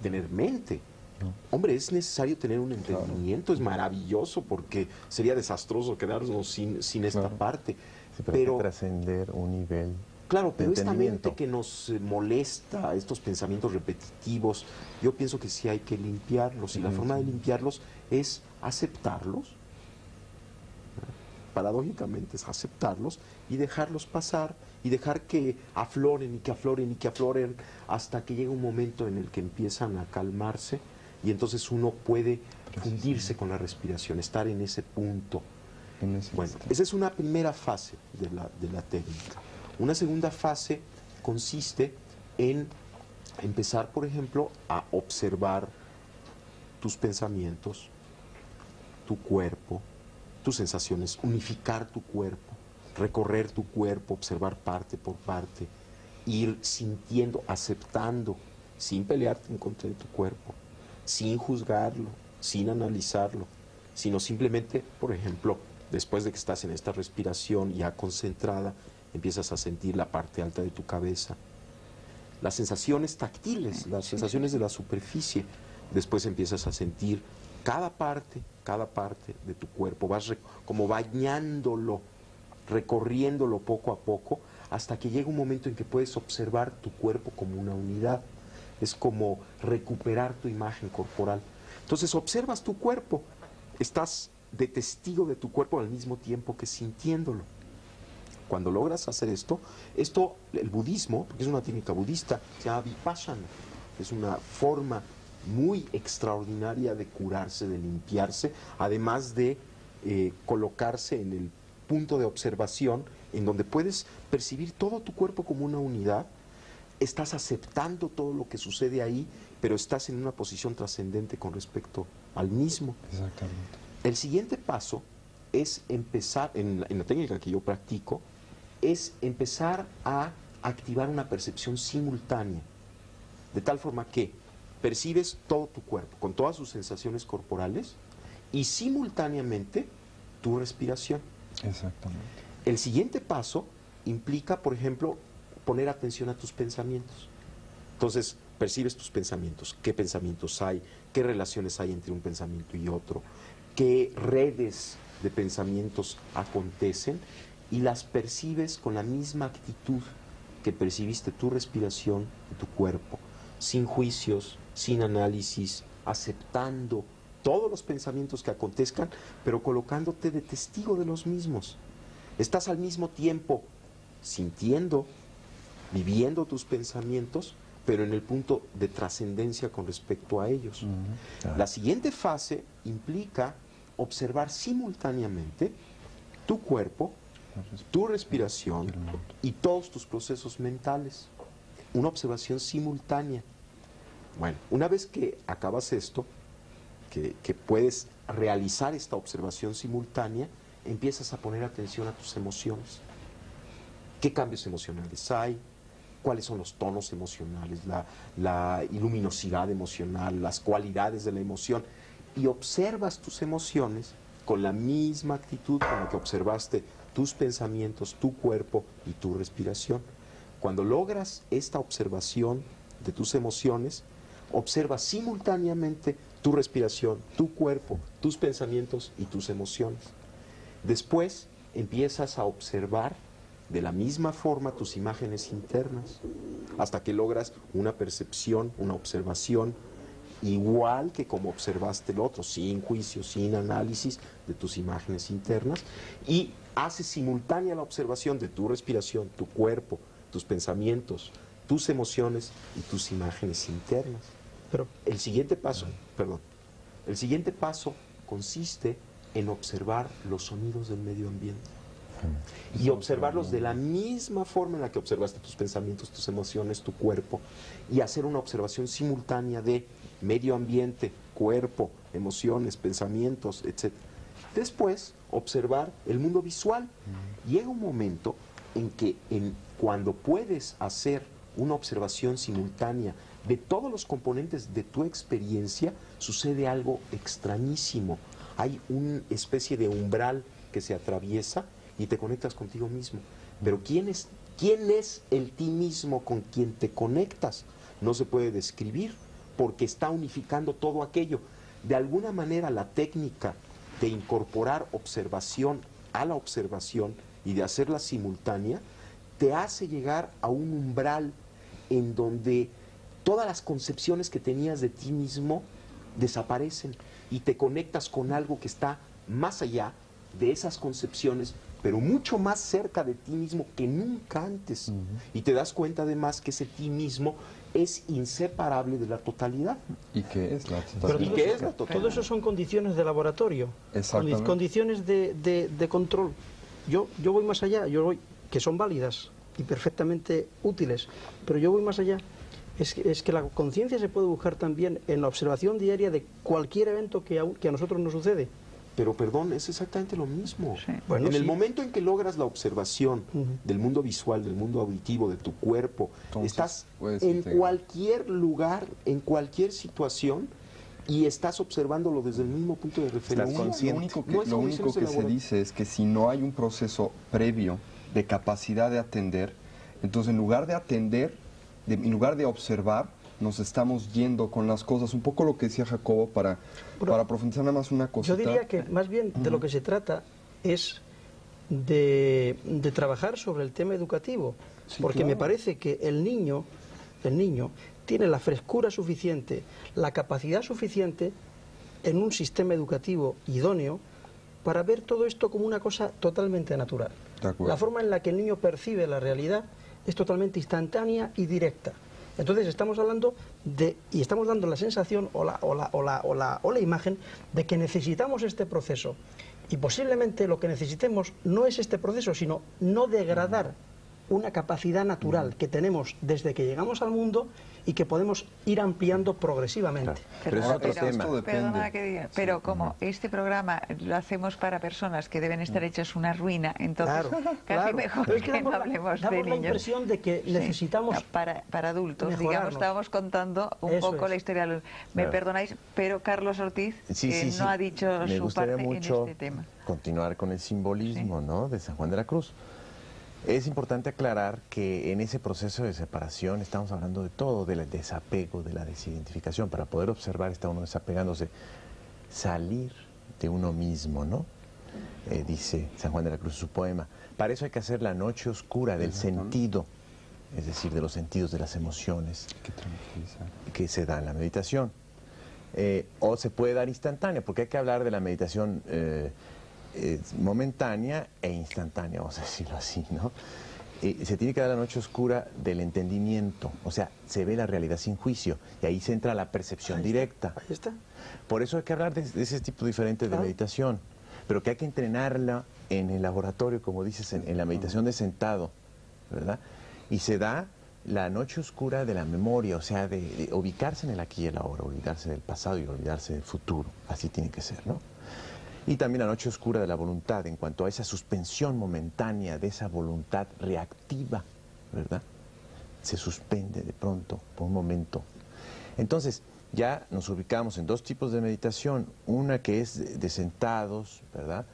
tener mente. No. Hombre, es necesario tener un entendimiento, claro. Es maravilloso, porque sería desastroso quedarnos sin esta parte. Sí, pero hay que trascender un nivel. Claro, pero esta mente que nos molesta, estos pensamientos repetitivos, yo pienso que sí hay que limpiarlos, y la forma de limpiarlos es aceptarlos, paradójicamente es aceptarlos y dejarlos pasar, y dejar que afloren y que afloren y que afloren hasta que llega un momento en el que empiezan a calmarse, y entonces uno puede fundirse con la respiración, estar en ese punto. Bueno, esa es una primera fase de la técnica. Una segunda fase consiste en empezar, por ejemplo, a observar tus pensamientos, tu cuerpo, tus sensaciones, unificar tu cuerpo, recorrer tu cuerpo, observar parte por parte, ir sintiendo, aceptando, sin pelearte en contra de tu cuerpo, sin juzgarlo, sin analizarlo, sino simplemente, por ejemplo, después de que estás en esta respiración ya concentrada, empiezas a sentir la parte alta de tu cabeza, las sensaciones táctiles, las sensaciones de la superficie. Después empiezas a sentir cada parte de tu cuerpo, vas como bañándolo, recorriéndolo poco a poco, hasta que llega un momento en que puedes observar tu cuerpo como una unidad. Es como recuperar tu imagen corporal. Entonces observas tu cuerpo, estás de testigo de tu cuerpo al mismo tiempo que sintiéndolo. Cuando logras hacer esto, el budismo, porque es una técnica budista, se llama vipassana, es una forma muy extraordinaria de curarse, de limpiarse, además de colocarse en el punto de observación en donde puedes percibir todo tu cuerpo como una unidad, estás aceptando todo lo que sucede ahí, pero estás en una posición trascendente con respecto al mismo. Exactamente. El siguiente paso es empezar, en la técnica que yo practico, es empezar a activar una percepción simultánea, de tal forma que percibes todo tu cuerpo, con todas sus sensaciones corporales, y simultáneamente tu respiración. Exactamente. El siguiente paso implica, por ejemplo, poner atención a tus pensamientos. Entonces, percibes tus pensamientos, qué pensamientos hay, qué relaciones hay entre un pensamiento y otro, qué redes de pensamientos acontecen, y las percibes con la misma actitud que percibiste tu respiración y tu cuerpo, sin juicios, sin análisis, aceptando todos los pensamientos que acontezcan, pero colocándote de testigo de los mismos. Estás al mismo tiempo sintiendo, viviendo tus pensamientos, pero en el punto de trascendencia con respecto a ellos. La siguiente fase implica observar simultáneamente tu cuerpo, tu respiración y todos tus procesos mentales. Una observación simultánea. Bueno, una vez que acabas esto, que puedes realizar esta observación simultánea, empiezas a poner atención a tus emociones. ¿Qué cambios emocionales hay? cuáles son los tonos emocionales, la luminosidad emocional, las cualidades de la emoción, y observas tus emociones con la misma actitud con la que observaste tus pensamientos, tu cuerpo y tu respiración. Cuando logras esta observación de tus emociones, observas simultáneamente tu respiración, tu cuerpo, tus pensamientos y tus emociones. Después empiezas a observar de la misma forma tus imágenes internas, hasta que logras una percepción, una observación, igual que como observaste el otro, sin juicio, sin análisis de tus imágenes internas, y haces simultánea la observación de tu respiración, tu cuerpo, tus pensamientos, tus emociones y tus imágenes internas. Pero El siguiente paso consiste en observar los sonidos del medio ambiente y observarlos de la misma forma en la que observaste tus pensamientos, tus emociones, tu cuerpo, y hacer una observación simultánea de medio ambiente, cuerpo, emociones, pensamientos, etc. Después, observar el mundo visual. Llega un momento en que cuando puedes hacer una observación simultánea de todos los componentes de tu experiencia, sucede algo extrañísimo. Hay una especie de umbral que se atraviesa y te conectas contigo mismo. Pero ¿quién es el ti mismo con quien te conectas? No se puede describir, porque está unificando todo aquello. De alguna manera, la técnica de incorporar observación a la observación y de hacerla simultánea te hace llegar a un umbral en donde todas las concepciones que tenías de ti mismo desaparecen y te conectas con algo que está más allá de esas concepciones, pero mucho más cerca de ti mismo que nunca antes. Y te das cuenta además que ese ti mismo es inseparable de la totalidad. ¿Y qué es la Pero totalidad? todo eso son condiciones de laboratorio, Exactamente. condiciones de control. Yo voy más allá, que son válidas y perfectamente útiles, pero yo voy más allá. Es que la conciencia se puede buscar también en la observación diaria de cualquier evento que a nosotros nos sucede. Pero perdón, es exactamente lo mismo. Sí. Bueno, en el sí. momento en que logras la observación del mundo visual, del mundo auditivo, de tu cuerpo, Entonces, estás puedes en integrar. cualquier lugar, en cualquier situación, y estás observándolo desde el mismo punto de referencia. Estás consciente. No es Lo único condiciones de que se laboratorio. dice es que si no hay un proceso previo de capacidad de atender, entonces en lugar de atender, en lugar de observar, nos estamos yendo con las cosas. Un poco lo que decía Jacobo para profundizar nada más una cosita. Yo diría que más bien de lo que se trata es de trabajar sobre el tema educativo, Sí, porque claro. me parece que el niño tiene la frescura suficiente, la capacidad suficiente en un sistema educativo idóneo para ver todo esto como una cosa totalmente natural. De acuerdo. La forma en la que el niño percibe la realidad es totalmente instantánea y directa. Entonces estamos hablando y estamos dando la sensación o la imagen de que necesitamos este proceso. Y posiblemente lo que necesitemos no es este proceso, sino no degradar una capacidad natural que tenemos desde que llegamos al mundo y que podemos ir ampliando progresivamente. Pero es otro tema. Esto depende. Perdona que diga, pero como este programa lo hacemos para personas que deben estar hechas una ruina, entonces casi mejor Pero es que no hablemos de damos la niños. impresión de que Sí. necesitamos Para adultos, digamos, mejorarnos. estábamos contando un Eso poco es. la historia. Me Claro. perdonáis, pero Carlos Ortiz no ha dicho Me su gustaría parte mucho en este tema. continuar con el simbolismo, ¿no?, de San Juan de la Cruz. Es importante aclarar que en ese proceso de separación estamos hablando de todo, del desapego, de la desidentificación. Para poder observar está uno desapegándose, salir de uno mismo, ¿no? Dice San Juan de la Cruz en su poema. Para eso hay que hacer la noche oscura del sentido, es decir, de los sentidos, de las emociones Que tranquiliza. que se da en la meditación. O se puede dar instantánea, porque hay que hablar de la meditación momentánea e instantánea, vamos a decirlo así, ¿no? Se tiene que dar la noche oscura del entendimiento, o sea, se ve la realidad sin juicio, y ahí se entra la percepción directa. Ahí está. Por eso hay que hablar de ese tipo diferente de meditación, pero que hay que entrenarla en el laboratorio, como dices, en la meditación de sentado, ¿verdad? Y se da la noche oscura de la memoria, o sea, de ubicarse en el aquí y el ahora, olvidarse del pasado y olvidarse del futuro, así tiene que ser, ¿no? Y también la noche oscura de la voluntad, en cuanto a esa suspensión momentánea de esa voluntad reactiva, ¿verdad? se suspende de pronto, por un momento. Entonces, ya nos ubicamos en dos tipos de meditación, una que es de sentados, ¿verdad?,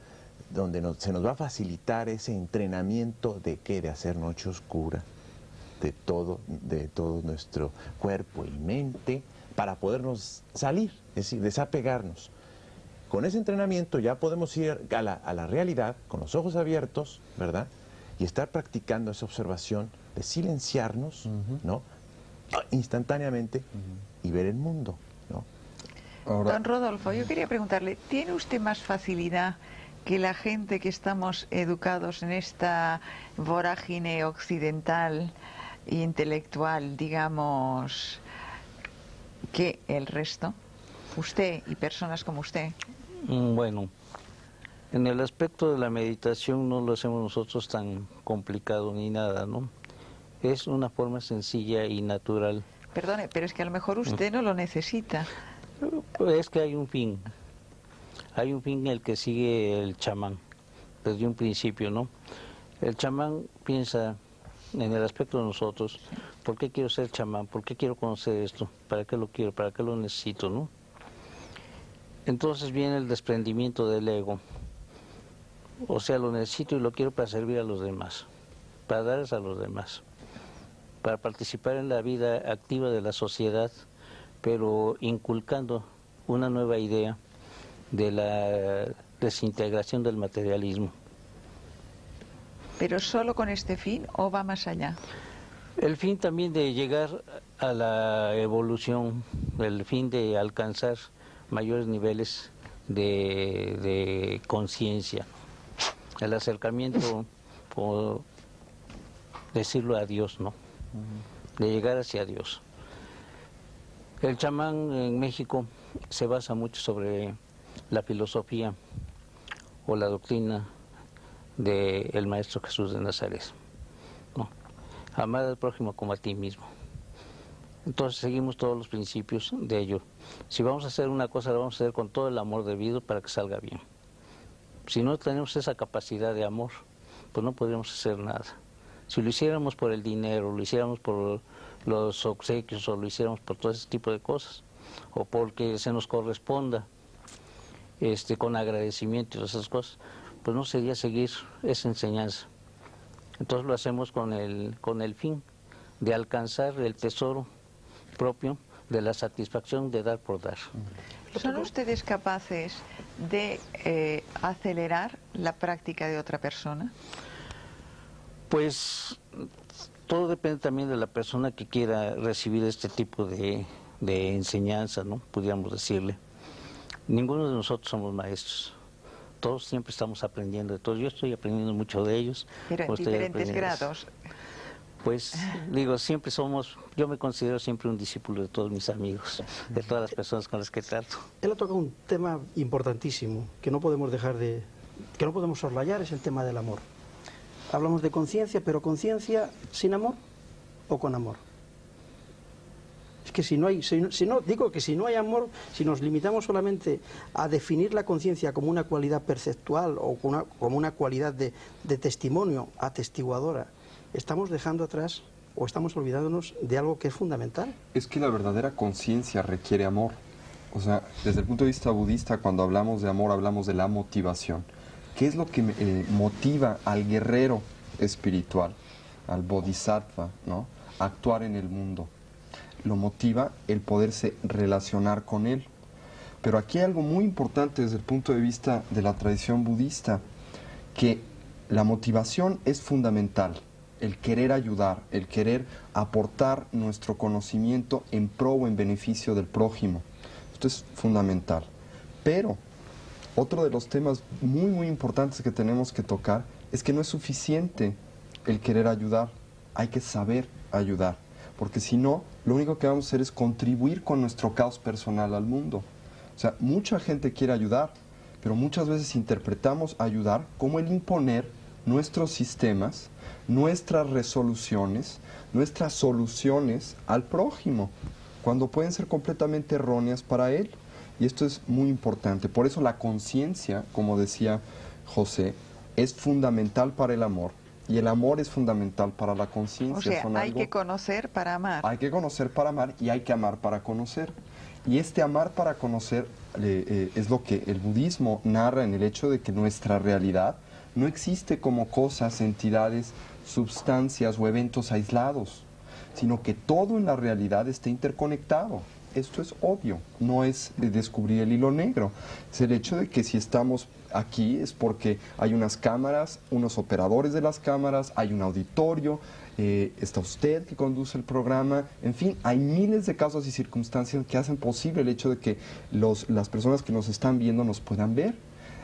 donde se nos va a facilitar ese entrenamiento de ¿qué? De hacer noche oscura, de todo nuestro cuerpo y mente, para podernos salir, es decir, desapegarnos. Con ese entrenamiento ya podemos ir a la realidad, con los ojos abiertos, ¿verdad?, y estar practicando esa observación de silenciarnos, ¿no?, instantáneamente, y ver el mundo, ¿no? Ahora, don Rodolfo, yo quería preguntarle, ¿tiene usted más facilidad que la gente que estamos educados en esta vorágine occidental e intelectual, digamos, que el resto? Usted y personas como usted. Bueno, en el aspecto de la meditación no lo hacemos nosotros tan complicado ni nada, ¿no? Es una forma sencilla y natural. Perdone, pero es que a lo mejor usted no lo necesita. Es que hay un fin en el que sigue el chamán, desde un principio, ¿no? El chamán piensa en el aspecto de nosotros, ¿por qué quiero ser chamán? ¿Por qué quiero conocer esto? ¿Para qué lo quiero? ¿Para qué lo necesito, no? Entonces viene el desprendimiento del ego, o sea, lo necesito y lo quiero para servir a los demás, para darles a los demás, para participar en la vida activa de la sociedad, pero inculcando una nueva idea de la desintegración del materialismo. ¿Pero solo con este fin o va más allá? El fin también de llegar a la evolución, el fin de alcanzar mayores niveles de conciencia, el acercamiento, o decirlo, a Dios, ¿no? De llegar hacia Dios. El chamán en México se basa mucho sobre la filosofía o la doctrina del Maestro Jesús de Nazaret, ¿no? Amar al prójimo como a ti mismo. Entonces seguimos todos los principios de ello. Si vamos a hacer una cosa, la vamos a hacer con todo el amor debido para que salga bien. Si no tenemos esa capacidad de amor, pues no podríamos hacer nada. Si lo hiciéramos por el dinero, lo hiciéramos por los obsequios, o lo hiciéramos por todo ese tipo de cosas, o porque se nos corresponda con agradecimiento y esas cosas, pues no sería seguir esa enseñanza. Entonces lo hacemos con el fin de alcanzar el tesoro propio de la satisfacción de dar por dar. ¿Son ustedes capaces de acelerar la práctica de otra persona? Pues todo depende también de la persona que quiera recibir este tipo de enseñanza, ¿no? Pudiéramos decirle. Ninguno de nosotros somos maestros. Todos siempre estamos aprendiendo de todos. Yo estoy aprendiendo mucho de ellos. Pero en diferentes grados. Pues digo, siempre yo me considero siempre un discípulo de todos mis amigos, de todas las personas con las que trato. Él ha tocado un tema importantísimo que no podemos que no podemos soslayar, es el tema del amor. Hablamos de conciencia, pero conciencia sin amor o con amor. Es que si no hay amor, si nos limitamos solamente a definir la conciencia como una cualidad perceptual o como una cualidad de testimonio atestiguadora, estamos dejando atrás o estamos olvidándonos de algo que es fundamental. Es que la verdadera conciencia requiere amor. O sea, desde el punto de vista budista, cuando hablamos de amor, hablamos de la motivación. ¿Qué es lo que motiva al guerrero espiritual, al bodhisattva, ¿no?, a actuar en el mundo? Lo motiva el poderse relacionar con él. Pero aquí hay algo muy importante desde el punto de vista de la tradición budista, que la motivación es fundamental, el querer ayudar, el querer aportar nuestro conocimiento en pro o en beneficio del prójimo. Esto es fundamental. Pero otro de los temas muy, muy importantes que tenemos que tocar es que no es suficiente el querer ayudar, hay que saber ayudar, porque si no, lo único que vamos a hacer es contribuir con nuestro caos personal al mundo. O sea, mucha gente quiere ayudar, pero muchas veces interpretamos ayudar como el imponer nuestros sistemas, nuestras resoluciones, nuestras soluciones al prójimo, cuando pueden ser completamente erróneas para él. Y esto es muy importante. Por eso la conciencia, como decía José, es fundamental para el amor. Y el amor es fundamental para la conciencia. O sea, Son hay algo- que conocer para amar. Hay que conocer para amar y hay que amar para conocer. Y este amar para conocer es lo que el budismo narra en el hecho de que nuestra realidad no existe como cosas, entidades, sustancias o eventos aislados, sino que todo en la realidad está interconectado. Esto es obvio, no es descubrir el hilo negro. Es el hecho de que si estamos aquí es porque hay unas cámaras, unos operadores de las cámaras, hay un auditorio, está usted que conduce el programa, en fin, hay miles de casos y circunstancias que hacen posible el hecho de que las personas que nos están viendo nos puedan ver.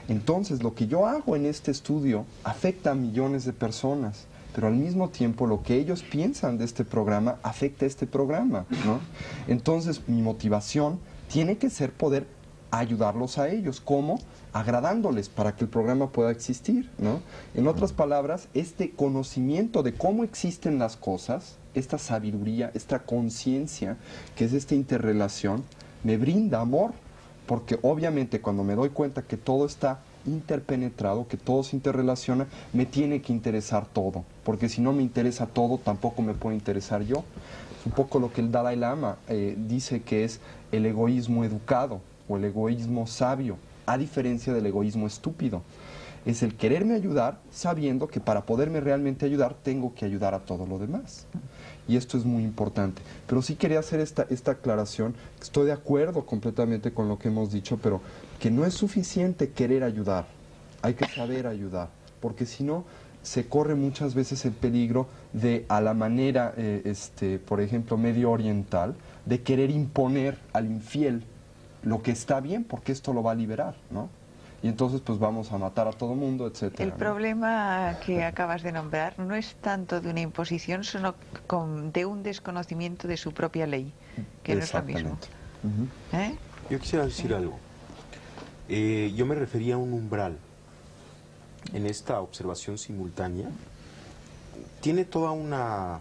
Entonces, lo que yo hago en este estudio afecta a millones de personas, pero al mismo tiempo lo que ellos piensan de este programa afecta a este programa, ¿no? Entonces, mi motivación tiene que ser poder ayudarlos a ellos. ¿Cómo? Agradándoles para que el programa pueda existir, ¿no? En otras palabras, este conocimiento de cómo existen las cosas, esta sabiduría, esta conciencia, que es esta interrelación, me brinda amor, porque obviamente cuando me doy cuenta que todo está interpenetrado, que todo se interrelaciona, me tiene que interesar todo, porque si no me interesa todo, tampoco me puede interesar yo. Es un poco lo que el Dalai Lama dice que es el egoísmo educado o el egoísmo sabio, a diferencia del egoísmo estúpido. Es el quererme ayudar sabiendo que para poderme realmente ayudar tengo que ayudar a todo lo demás. Y esto es muy importante. Pero sí quería hacer esta aclaración. Estoy de acuerdo completamente con lo que hemos dicho, pero que no es suficiente querer ayudar. Hay que saber ayudar, porque si no, se corre muchas veces el peligro de, a la manera, por ejemplo, medio oriental, de querer imponer al infiel lo que está bien, porque esto lo va a liberar, ¿no? Y entonces pues vamos a matar a todo mundo, etcétera. El ¿no? problema que acabas de nombrar no es tanto de una imposición, sino de un desconocimiento de su propia ley, que no es lo mismo. Ujú. ¿Eh? Yo quisiera decir algo. Yo me refería a un umbral. En esta observación simultánea tiene toda una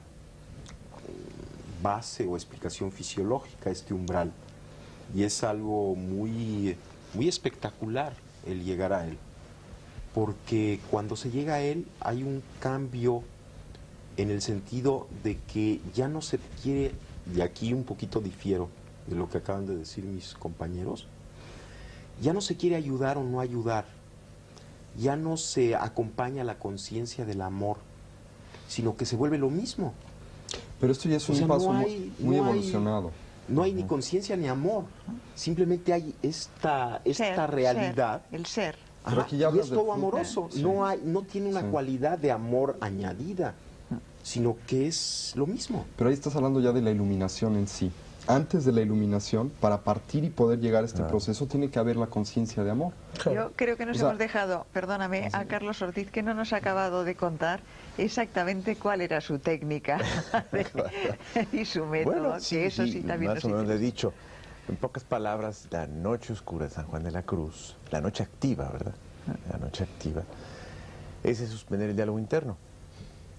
base o explicación fisiológica este umbral, y es algo muy, muy espectacular el llegar a él, porque cuando se llega a él hay un cambio en el sentido de que ya no se quiere, y aquí un poquito difiero de lo que acaban de decir mis compañeros, ya no se quiere ayudar o no ayudar, ya no se acompaña la conciencia del amor, sino que se vuelve lo mismo. Pero esto ya es O un sea, paso no hay- muy no hay- evolucionado. No hay ni conciencia ni amor, simplemente hay esta Ser, realidad. el ser. Pero Ajá, aquí ya y hablas es del todo flujo. amoroso, Sí. no tiene una Sí. cualidad de amor añadida, sino que es lo mismo. Pero ahí estás hablando ya de la iluminación en sí. Antes de la iluminación, para partir y poder llegar a este proceso, tiene que haber la conciencia de amor. Yo creo que nos O sea, hemos dejado, perdóname, a Carlos Ortiz, que no nos ha acabado de contar exactamente cuál era su técnica y su método, que eso sí también más nos o menos le he interesa. dicho. En pocas palabras, la noche oscura de San Juan de la Cruz, la noche activa, ¿verdad? La noche activa, es suspender el diálogo interno.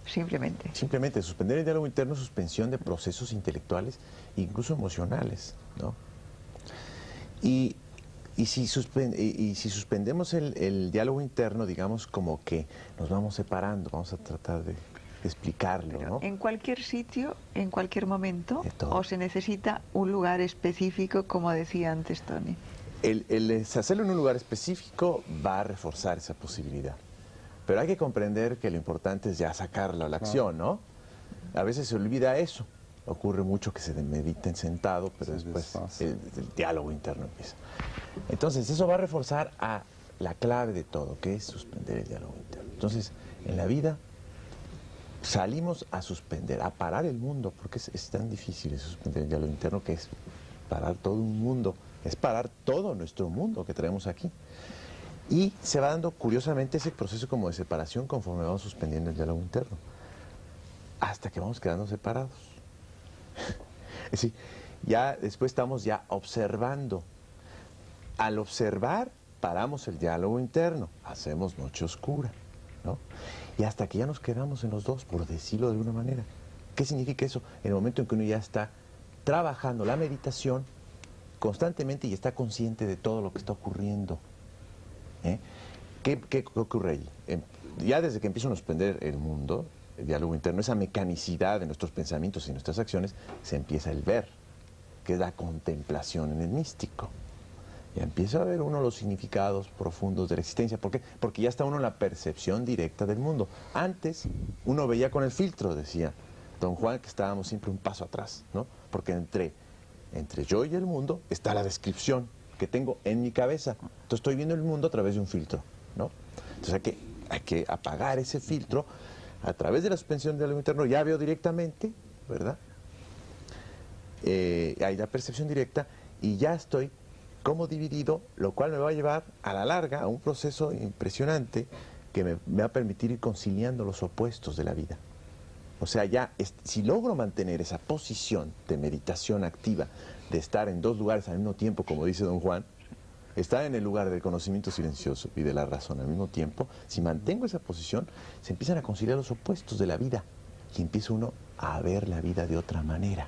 Simplemente. Simplemente suspender el diálogo interno, suspensión de procesos intelectuales, incluso emocionales, ¿no? Y si suspendemos el diálogo interno, digamos como que nos vamos separando, vamos a tratar de explicarlo, ¿no? En cualquier sitio, en cualquier momento, De todo. o se necesita un lugar específico, como decía antes Tony. El hacerlo en un lugar específico va a reforzar esa posibilidad. Pero hay que comprender que lo importante es ya sacarlo a la acción, ¿no? A veces se olvida eso. Ocurre mucho que se mediten sentado, pero Sí, después desfase. el diálogo interno empieza. Entonces, eso va a reforzar a la clave de todo, que es suspender el diálogo interno. Entonces, en la vida salimos a suspender, a parar el mundo, porque es tan difícil eso, suspender el diálogo interno, que es parar todo un mundo, es parar todo nuestro mundo que traemos aquí. Y se va dando, curiosamente, ese proceso como de separación conforme vamos suspendiendo el diálogo interno, hasta que vamos quedando separados. Es decir, ya después estamos ya observando. Al observar, paramos el diálogo interno, hacemos noche oscura, ¿no? Y hasta que ya nos quedamos en los dos, por decirlo de alguna manera. ¿Qué significa eso? En el momento en que uno ya está trabajando la meditación constantemente y está consciente de todo lo que está ocurriendo. ¿Eh? ¿Qué ocurre allí? ya desde que empieza a suspender el mundo, el diálogo interno, esa mecanicidad de nuestros pensamientos y nuestras acciones, se empieza el ver, que es la contemplación en el místico. Ya empieza a ver uno los significados profundos de la existencia. ¿Por qué? Porque ya está uno en la percepción directa del mundo. Antes uno veía con el filtro, decía don Juan, que estábamos siempre un paso atrás, ¿no? Porque entre yo y el mundo está la descripción que tengo en mi cabeza. Entonces estoy viendo el mundo a través de un filtro, ¿no? Entonces hay que apagar ese filtro a través de la suspensión del diálogo interno. Ya veo directamente, ¿verdad? Hay la percepción directa y ya estoy como dividido, lo cual me va a llevar a la larga a un proceso impresionante que me va a permitir ir conciliando los opuestos de la vida. O sea, si logro mantener esa posición de meditación activa, de estar en dos lugares al mismo tiempo, como dice don Juan, estar en el lugar del conocimiento silencioso y de la razón al mismo tiempo, si mantengo esa posición, se empiezan a conciliar los opuestos de la vida y empieza uno a ver la vida de otra manera.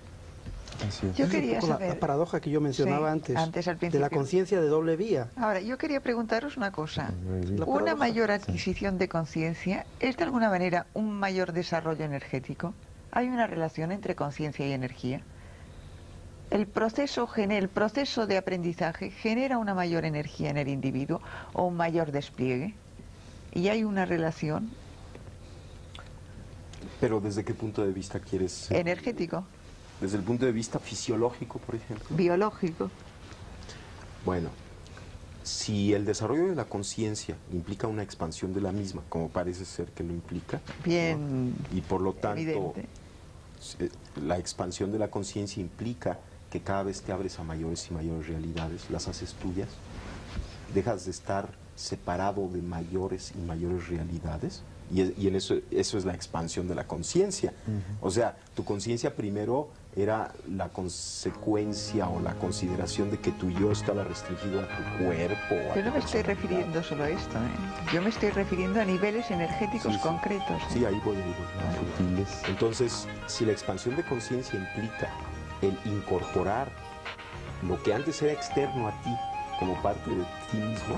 Yo quería la saber... paradoja que yo mencionaba Sí, antes al de la principio. conciencia de doble vía. Ahora, yo quería preguntaros una cosa. La ¿Una paradoja. mayor adquisición de conciencia es de alguna manera un mayor desarrollo energético? ¿Hay una relación entre conciencia y energía? ¿El proceso de aprendizaje genera una mayor energía en el individuo o un mayor despliegue? ¿Y hay una relación? Pero ¿desde qué punto de vista quieres? Energético, Desde el punto de vista fisiológico, por ejemplo. biológico. Bueno, si el desarrollo de la conciencia implica una expansión de la misma, como parece ser que lo implica, Bien, ¿no? Y por lo tanto, evidente. la expansión de la conciencia implica que cada vez te abres a mayores y mayores realidades, las haces tuyas, dejas de estar separado de mayores y mayores realidades, y en eso es la expansión de la conciencia. O sea, tu conciencia primero era la consecuencia o la consideración de que tu yo estaba restringido a tu cuerpo. A Pero no tu me estoy personalidad. refiriendo solo a esto, ¿eh? Yo me estoy refiriendo a niveles energéticos Sí, sí. concretos. ¿eh? Sí, ahí voy. Sutiles. Entonces, si la expansión de conciencia implica el incorporar lo que antes era externo a ti como parte de ti mismo,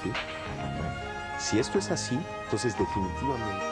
¿sí? Si esto es así, entonces definitivamente